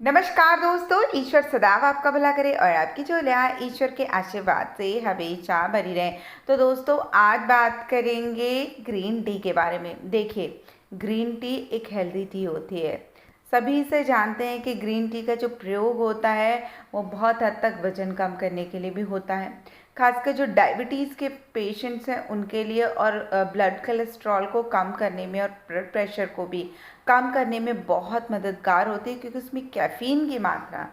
नमस्कार दोस्तों, ईश्वर सदैव आपका भला करे और आपकी झोलियाँ ईश्वर के आशीर्वाद से हमेशा भरी रहें। तो दोस्तों, आज बात करेंगे ग्रीन टी के बारे में। देखिए, ग्रीन टी एक हेल्दी टी होती है। सभी से जानते हैं कि ग्रीन टी का जो प्रयोग होता है वो बहुत हद तक वज़न कम करने के लिए भी होता है। खासकर जो डायबिटीज़ के पेशेंट्स हैं उनके लिए, और ब्लड कोलेस्ट्रॉल को कम करने में और ब्लड प्रेशर को भी कम करने में बहुत मददगार होती है, क्योंकि उसमें कैफ़ीन की मात्रा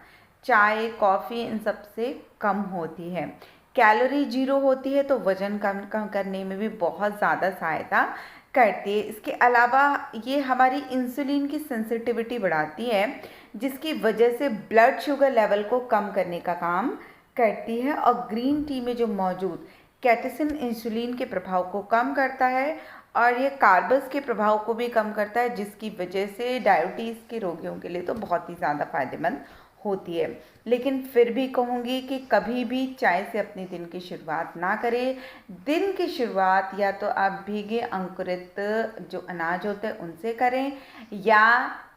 चाय, कॉफ़ी इन सब से कम होती है। कैलोरी जीरो होती है, तो वज़न कम कम करने में भी बहुत ज़्यादा सहायता करती है। इसके अलावा ये हमारी इंसुलिन की सेंसिटिविटी बढ़ाती है, जिसकी वजह से ब्लड शुगर लेवल को कम करने का काम करती है। और ग्रीन टी में जो मौजूद कैटेसिन इंसुलिन के प्रभाव को कम करता है और ये कार्ब्स के प्रभाव को भी कम करता है, जिसकी वजह से डायबिटीज़ के रोगियों के लिए तो बहुत ही ज़्यादा फायदेमंद होती है। लेकिन फिर भी कहूँगी कि कभी भी चाय से अपने दिन की शुरुआत ना करें। दिन की शुरुआत या तो आप भीगे अंकुरित जो अनाज होते हैं उनसे करें, या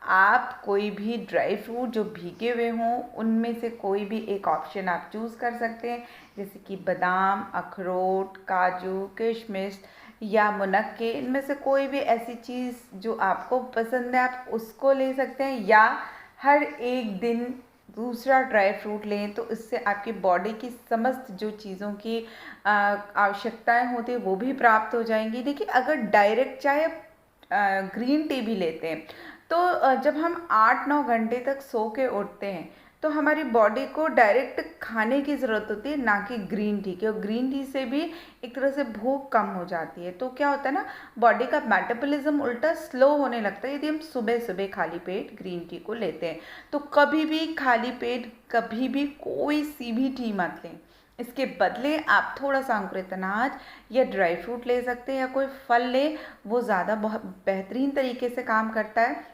आप कोई भी ड्राई फ्रूट जो भीगे हुए हों उनमें से कोई भी एक ऑप्शन आप चूज़ कर सकते हैं, जैसे कि बादाम, अखरोट, काजू, किशमिश या मुनक्के। इनमें से कोई भी ऐसी चीज़ जो आपको पसंद है आप उसको ले सकते हैं, या हर एक दिन दूसरा ड्राई फ्रूट लें, तो इससे आपकी बॉडी की समस्त जो चीज़ों की आवश्यकताएं होती है वो भी प्राप्त हो जाएंगी। देखिए, अगर डायरेक्ट चाहे ग्रीन टी भी लेते हैं, तो जब हम 8-9 घंटे तक सो के उठते हैं तो हमारी बॉडी को डायरेक्ट खाने की ज़रूरत होती है, ना कि ग्रीन टी की। और ग्रीन टी से भी एक तरह से भूख कम हो जाती है। तो क्या होता है ना, बॉडी का मेटाबॉलिज्म उल्टा स्लो होने लगता है यदि हम सुबह सुबह खाली पेट ग्रीन टी को लेते हैं। तो कभी भी खाली पेट कभी भी कोई सी भी टी मत लें। इसके बदले आप थोड़ा सा अंकुरित अनाज या ड्राई फ्रूट ले सकते हैं, या कोई फल ले, वो ज़्यादा बहुत बेहतरीन तरीके से काम करता है।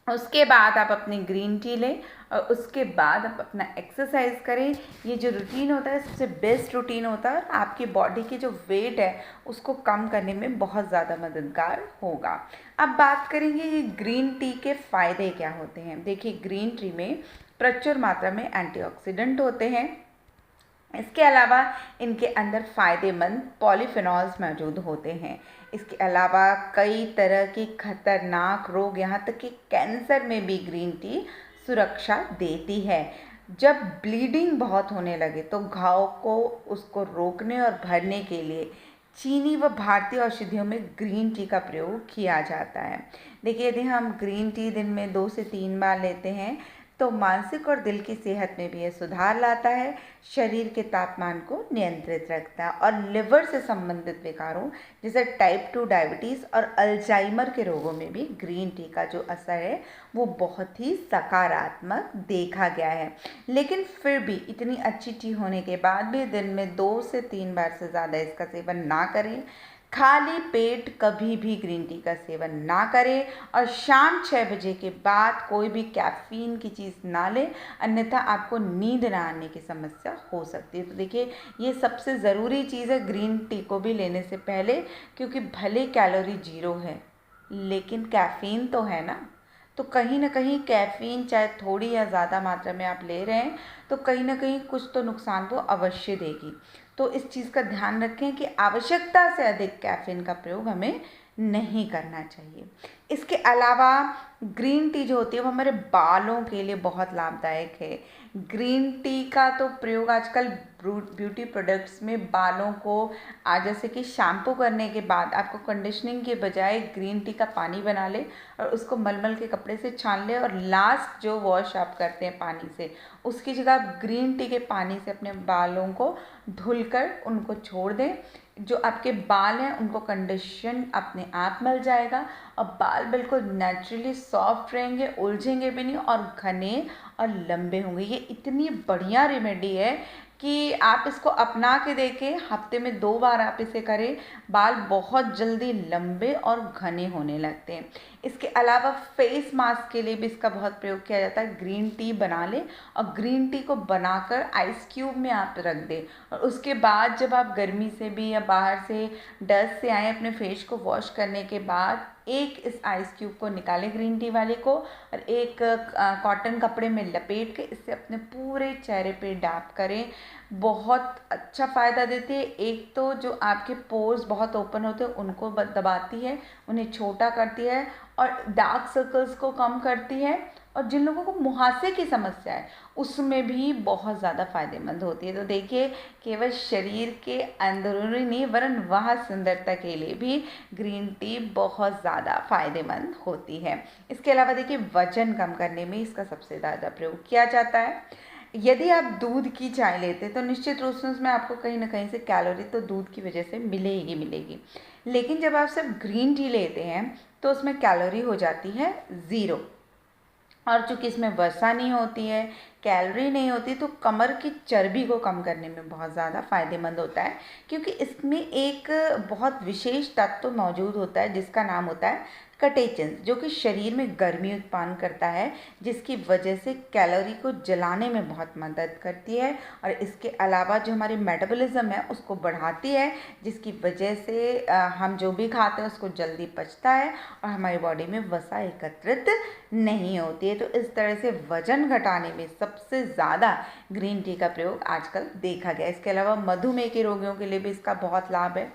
उसके बाद आप अपनी ग्रीन टी लें और उसके बाद आप अपना एक्सरसाइज करें। ये जो रूटीन होता है सबसे बेस्ट रूटीन होता है, आपकी बॉडी की जो वेट है उसको कम करने में बहुत ज़्यादा मददगार होगा। अब बात करेंगे ये ग्रीन टी के फ़ायदे क्या होते हैं। देखिए, ग्रीन टी में प्रचुर मात्रा में एंटीऑक्सीडेंट होते हैं। इसके अलावा इनके अंदर फ़ायदेमंद पॉलीफेनॉल्स मौजूद होते हैं। इसके अलावा कई तरह की खतरनाक रोग, यहाँ तक कि कैंसर में भी ग्रीन टी सुरक्षा देती है। जब ब्लीडिंग बहुत होने लगे तो घाव को उसको रोकने और भरने के लिए चीनी व भारतीय औषधियों में ग्रीन टी का प्रयोग किया जाता है। देखिए, यदि हम ग्रीन टी दिन में 2 से 3 बार लेते हैं तो मानसिक और दिल की सेहत में भी यह सुधार लाता है, शरीर के तापमान को नियंत्रित रखता है और लिवर से संबंधित विकारों जैसे टाइप 2 डायबिटीज़ और अल्जाइमर के रोगों में भी ग्रीन टी का जो असर है वो बहुत ही सकारात्मक देखा गया है। लेकिन फिर भी इतनी अच्छी टी होने के बाद भी दिन में 2 से 3 बार से ज़्यादा इसका सेवन ना करें। खाली पेट कभी भी ग्रीन टी का सेवन ना करें और शाम 6 बजे के बाद कोई भी कैफ़ीन की चीज़ ना लें, अन्यथा आपको नींद ना आने की समस्या हो सकती है। तो देखिए, ये सबसे ज़रूरी चीज़ है ग्रीन टी को भी लेने से पहले, क्योंकि भले कैलोरी जीरो है लेकिन कैफ़ीन तो है ना। तो कहीं ना कहीं कैफ़ीन चाहे थोड़ी या ज़्यादा मात्रा में आप ले रहे हैं तो कहीं ना कहीं कुछ तो नुकसान वो अवश्य देगी। तो इस चीज़ का ध्यान रखें कि आवश्यकता से अधिक कैफ़ीन का प्रयोग हमें नहीं करना चाहिए। इसके अलावा ग्रीन टी जो होती है वो हमारे बालों के लिए बहुत लाभदायक है। ग्रीन टी का तो प्रयोग आजकल ब्यूटी प्रोडक्ट्स में बालों को जैसे कि शैम्पू करने के बाद आपको कंडीशनिंग के बजाय ग्रीन टी का पानी बना ले और उसको मलमल के कपड़े से छान ले, और लास्ट जो वॉश आप करते हैं पानी से, उसकी जगह आप ग्रीन टी के पानी से अपने बालों को धुलकर उनको छोड़ दें। जो आपके बाल हैं उनको कंडीशन अपने आप मिल जाएगा और बाल बिल्कुल नेचुरली सॉफ्ट रहेंगे, उलझेंगे भी नहीं और घने और लंबे होंगे। ये इतनी बढ़िया रेमेडी है कि आप इसको अपना के देखें। हफ्ते में 2 बार आप इसे करें, बाल बहुत जल्दी लंबे और घने होने लगते हैं। इसके अलावा फेस मास्क के लिए भी इसका बहुत प्रयोग किया जाता है। ग्रीन टी बना लें और ग्रीन टी को बनाकर आइस क्यूब में आप रख दें, और उसके बाद जब आप गर्मी से भी या बाहर से डस्ट से आए अपने फेस को वॉश करने के बाद एक इस आइस क्यूब को निकालें ग्रीन टी वाले को, और एक कॉटन कपड़े में लपेट के इसे अपने पूरे चेहरे पे डैप करें। बहुत अच्छा फ़ायदा देती है। एक तो जो आपके पोर्स बहुत ओपन होते हैं उनको दबाती है, उन्हें छोटा करती है, और डार्क सर्कल्स को कम करती है, और जिन लोगों को मुहासे की समस्या है उसमें भी बहुत ज़्यादा फ़ायदेमंद होती है। तो देखिए, केवल शरीर के अंदरूनी नहीं वरन वह सुंदरता के लिए भी ग्रीन टी बहुत ज़्यादा फ़ायदेमंद होती है। इसके अलावा देखिए, वजन कम करने में इसका सबसे ज़्यादा प्रयोग किया जाता है। यदि आप दूध की चाय लेते हैं तो निश्चित रूप से उसमें आपको कहीं ना कहीं से कैलोरी तो दूध की वजह से मिलेगी मिलेगी, लेकिन जब आप सिर्फ ग्रीन टी लेते हैं तो उसमें कैलोरी हो जाती है ज़ीरो। और चूँकि इसमें वसा नहीं होती है, कैलोरी नहीं होती, तो कमर की चर्बी को कम करने में बहुत ज़्यादा फ़ायदेमंद होता है, क्योंकि इसमें एक बहुत विशेष तत्व मौजूद होता है जिसका नाम होता है कटेचन, जो कि शरीर में गर्मी उत्पन्न करता है, जिसकी वजह से कैलोरी को जलाने में बहुत मदद करती है, और इसके अलावा जो हमारी मेटाबॉलिज्म है उसको बढ़ाती है, जिसकी वजह से हम जो भी खाते हैं उसको जल्दी पचता है और हमारी बॉडी में वसा एकत्रित नहीं होती है। तो इस तरह से वजन घटाने में सबसे ज़्यादा ग्रीन टी का प्रयोग आजकल देखा गया है। इसके अलावा मधुमेह के रोगियों के लिए भी इसका बहुत लाभ है।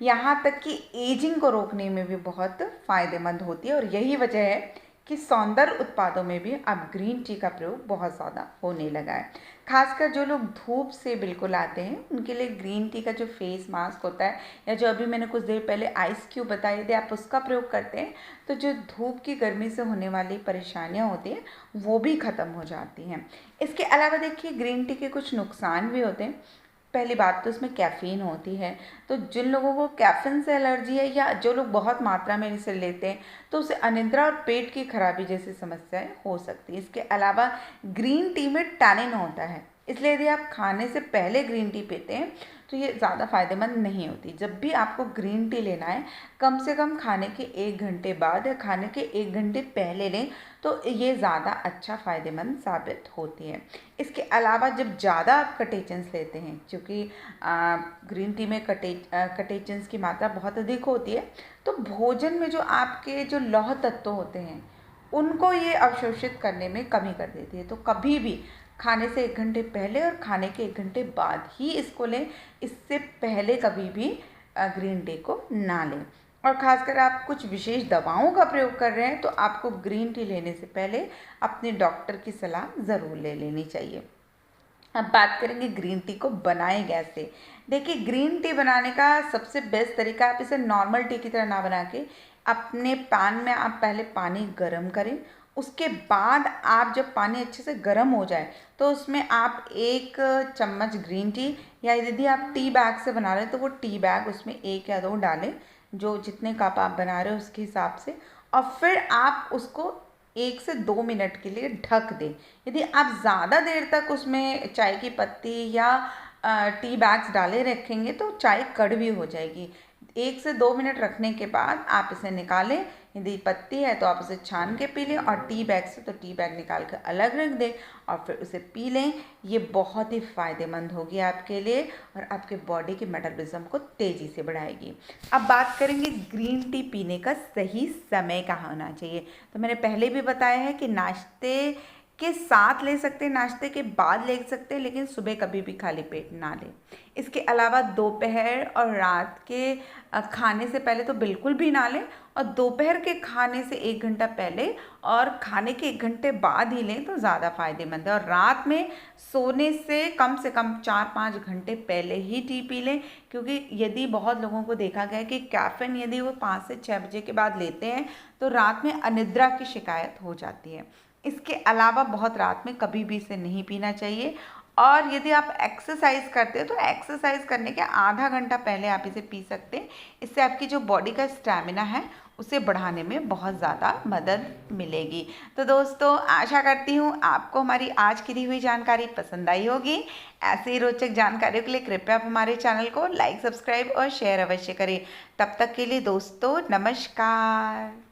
यहाँ तक कि एजिंग को रोकने में भी बहुत फ़ायदेमंद होती है, और यही वजह है कि सौंदर्य उत्पादों में भी अब ग्रीन टी का प्रयोग बहुत ज़्यादा होने लगा है। खासकर जो लोग धूप से बिल्कुल आते हैं उनके लिए ग्रीन टी का जो फेस मास्क होता है, या जो अभी मैंने कुछ देर पहले आइस क्यूब बताए थे, आप उसका प्रयोग करते हैं तो जो धूप की गर्मी से होने वाली परेशानियां होती हैं वो भी ख़त्म हो जाती हैं। इसके अलावा देखिए, ग्रीन टी के कुछ नुकसान भी होते हैं। पहली बात तो इसमें कैफ़ीन होती है, तो जिन लोगों को कैफ़ीन से एलर्जी है या जो लोग बहुत मात्रा में इसे लेते हैं तो उसे अनिद्रा और पेट की खराबी जैसी समस्याएं हो सकती है। इसके अलावा ग्रीन टी में टैनिन होता है, इसलिए यदि आप खाने से पहले ग्रीन टी पीते हैं तो ये ज़्यादा फ़ायदेमंद नहीं होती। जब भी आपको ग्रीन टी लेना है, कम से कम खाने के 1 घंटे बाद या खाने के 1 घंटे पहले लें, तो ये ज़्यादा अच्छा फ़ायदेमंद साबित होती है। इसके अलावा जब ज़्यादा आप कटेचन्स लेते हैं, क्योंकि ग्रीन टी में कटेचन्स की मात्रा बहुत अधिक होती है, तो भोजन में जो आपके जो लौह तत्व होते हैं उनको ये अवशोषित करने में कमी कर देती है। तो कभी भी खाने से 1 घंटे पहले और खाने के 1 घंटे बाद ही इसको लें, इससे पहले कभी भी ग्रीन टी को ना लें। और ख़ासकर आप कुछ विशेष दवाओं का प्रयोग कर रहे हैं तो आपको ग्रीन टी लेने से पहले अपने डॉक्टर की सलाह ज़रूर ले लेनी चाहिए। अब बात करेंगे ग्रीन टी को बनाएं कैसे। देखिए, ग्रीन टी बनाने का सबसे बेस्ट तरीका, आप इसे नॉर्मल टी की तरह ना बना के अपने पैन में आप पहले पानी गर्म करें। उसके बाद आप जब पानी अच्छे से गर्म हो जाए तो उसमें आप 1 चम्मच ग्रीन टी, या यदि आप टी बैग से बना रहे हैं तो वो टी बैग उसमें 1 या 2 डालें, जो जितने कप आप बना रहे हो उसके हिसाब से, और फिर आप उसको 1 से 2 मिनट के लिए ढक दें। यदि आप ज़्यादा देर तक उसमें चाय की पत्ती या टी बैग्स डाले रखेंगे तो चाय कड़वी हो जाएगी। 1 से 2 मिनट रखने के बाद आप इसे निकालें। यदि पत्ती है तो आप उसे छान के पी लें, और टी बैग से तो टी बैग निकाल कर अलग रख दें और फिर उसे पी लें। ये बहुत ही फ़ायदेमंद होगी आपके लिए, और आपके बॉडी के मेटाबॉलिज्म को तेज़ी से बढ़ाएगी। अब बात करेंगे ग्रीन टी पीने का सही समय कहाँ होना चाहिए। तो मैंने पहले भी बताया है कि नाश्ते के साथ ले सकते हैं, नाश्ते के बाद ले सकते हैं, लेकिन सुबह कभी भी खाली पेट ना लें। इसके अलावा दोपहर और रात के खाने से पहले तो बिल्कुल भी ना लें, और दोपहर के खाने से 1 घंटा पहले और खाने के 1 घंटे बाद ही लें तो ज़्यादा फ़ायदेमंद है। और रात में सोने से कम 4-5 घंटे पहले ही टी पी लें, क्योंकि यदि बहुत लोगों को देखा गया है कि कैफ़ीन यदि वो 5 से 6 बजे के बाद लेते हैं तो रात में अनिद्रा की शिकायत हो जाती है। इसके अलावा बहुत रात में कभी भी इसे नहीं पीना चाहिए। और यदि आप एक्सरसाइज करते हो तो एक्सरसाइज करने के आधा घंटा पहले आप इसे पी सकते हैं। इससे आपकी जो बॉडी का स्टैमिना है उसे बढ़ाने में बहुत ज़्यादा मदद मिलेगी। तो दोस्तों, आशा करती हूँ आपको हमारी आज की दी हुई जानकारी पसंद आई होगी। ऐसे ही रोचक जानकारियों के लिए कृपया आप हमारे चैनल को लाइक, सब्सक्राइब और शेयर अवश्य करें। तब तक के लिए दोस्तों, नमस्कार।